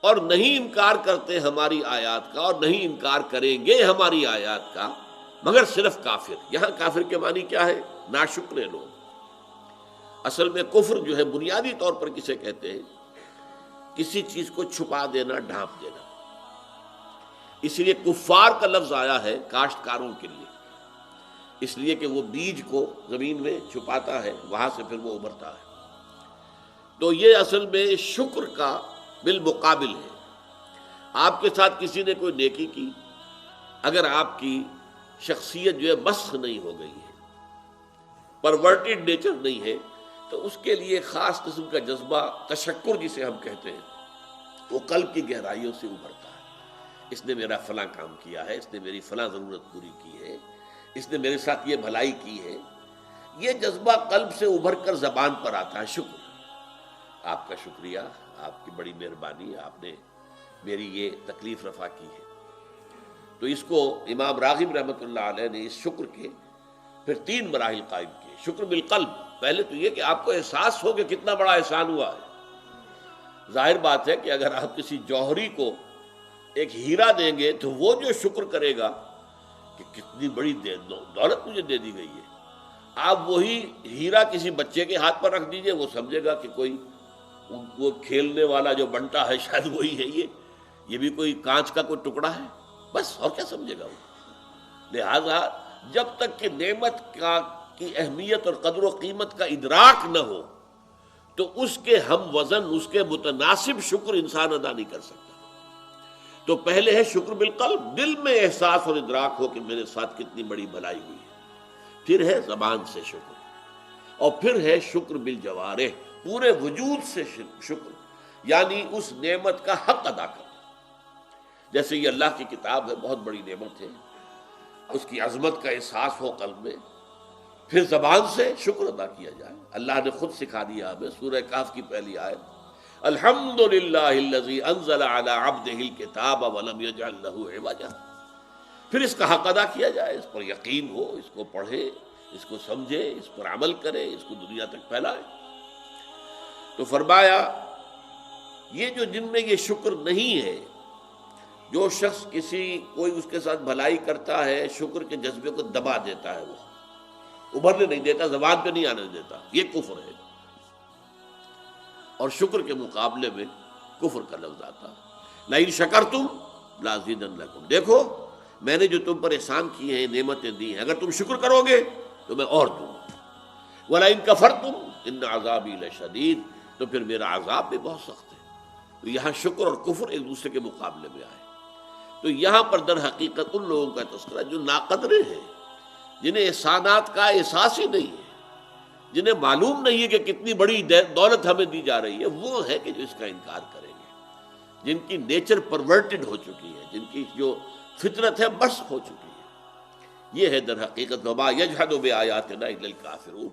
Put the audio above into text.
اور نہیں انکار کرتے ہماری آیات کا، اور نہیں انکار کریں گے ہماری آیات کا مگر صرف کافر۔ یہاں کافر کے معنی کیا ہے؟ ناشکر لوگ۔ اصل میں کفر جو ہے بنیادی طور پر کسے کہتے ہیں؟ کسی چیز کو چھپا دینا، ڈھانپ دینا۔ اس لیے کفار کا لفظ آیا ہے کاشتکاروں کے لیے، اس لیے کہ وہ بیج کو زمین میں چھپاتا ہے، وہاں سے پھر وہ ابھرتا ہے۔ تو یہ اصل میں شکر کا بالمقابل ہے۔ آپ کے ساتھ کسی نے کوئی نیکی کی، اگر آپ کی شخصیت جو ہے مسخ نہیں ہو گئی ہے، پرورٹڈ نیچر نہیں ہے، تو اس کے لیے خاص قسم کا جذبہ تشکر جسے ہم کہتے ہیں وہ قلب کی گہرائیوں سے ابھرتا ہے۔ اس نے میرا فلاں کام کیا ہے، اس نے میری فلاں ضرورت پوری کی ہے، اس نے میرے ساتھ یہ بھلائی کی ہے۔ یہ جذبہ قلب سے ابھر کر زبان پر آتا ہے، شکر، آپ کا شکریہ، آپ کی بڑی مہربانی، آپ نے میری یہ تکلیف رفع کی ہے۔ تو اس کو امام راغب رحمۃ اللہ علیہ نے اس شکر کے پھر 3 مراحل قائم کیے۔ شکر بالقلب، پہلے تو یہ کہ آپ کو احساس ہو کہ کتنا بڑا احسان ہوا ہے۔ ظاہر بات ہے کہ اگر آپ کسی جوہری کو ایک ہیرا دیں گے تو وہ جو شکر کرے گا کہ کتنی بڑی دولت مجھے دے دی گئی ہے، آپ وہی ہیرا کسی بچے کے ہاتھ پر رکھ دیجئے، وہ سمجھے گا کہ کوئی وہ کھیلنے والا جو بنٹا ہے شاید وہی ہے، یہ بھی کوئی کانچ کا کوئی ٹکڑا ہے، بس، اور کیا سمجھے گا وہ۔ لہذا جب تک کہ نعمت کی اہمیت اور قدر و قیمت کا ادراک نہ ہو تو اس کے ہم وزن، اس کے متناسب شکر انسان ادا نہیں کر سکتا۔ تو پہلے ہے شکر بالقلب، دل میں احساس اور ادراک ہو کہ میرے ساتھ کتنی بڑی بھلائی ہوئی ہے۔ پھر ہے زبان سے شکر، اور پھر ہے شکر بالجوارح، پورے وجود سے شکر، یعنی اس نعمت کا حق ادا کرنا۔ جیسے یہ اللہ کی کتاب ہے، بہت بڑی نعمت ہے، اس کی عظمت کا احساس ہو قلب میں، پھر زبان سے شکر ادا کیا جائے۔ اللہ نے خود سکھا دیا ہمیں، سورہ کہف کی پہلی آیت، الحمدللہ الذی انزل علی عبدہ الکتاب ولم یجعل لہ عوجا۔ پھر اس کا حق ادا کیا جائے، اس پر یقین ہو، اس کو پڑھے، اس کو سمجھے، اس پر عمل کرے، اس کو دنیا تک پھیلائے۔ تو فرمایا یہ جو جن میں یہ شکر نہیں ہے، جو شخص کوئی اس کے ساتھ بھلائی کرتا ہے، شکر کے جذبے کو دبا دیتا ہے، وہ ابھرنے نہیں دیتا، زبان پہ نہیں آنے دیتا، یہ کفر ہے۔ اور شکر کے مقابلے میں کفر کا لفظ آتا ہے، لئن شکرتم لازیدنکم، دیکھو میں نے جو تم پر احسان کیے ہیں، نعمتیں دی ہیں، اگر تم شکر کرو گے تو میں اور دوں گا، ولئن کفرتم ان عذابی لشدید، تو پھر میرا عذاب بھی بہت سخت ہے۔ تو یہاں شکر اور کفر ایک دوسرے کے مقابلے میں آئے۔ تو یہاں پر در حقیقت ان لوگوں کا تذکرہ جو ناقدرے ہیں، جنہیں احسانات کا احساس ہی نہیں ہے، جنہیں معلوم نہیں ہے کہ کتنی بڑی دولت ہمیں دی جا رہی ہے، وہ ہے کہ جو اس کا انکار کریں گے، جن کی نیچر پرورٹڈ ہو چکی ہے، جن کی جو فطرت ہے مسخ ہو چکی ہے۔ یہ ہے در حقیقت وما یجحد بآیاتنا الا الکافرون۔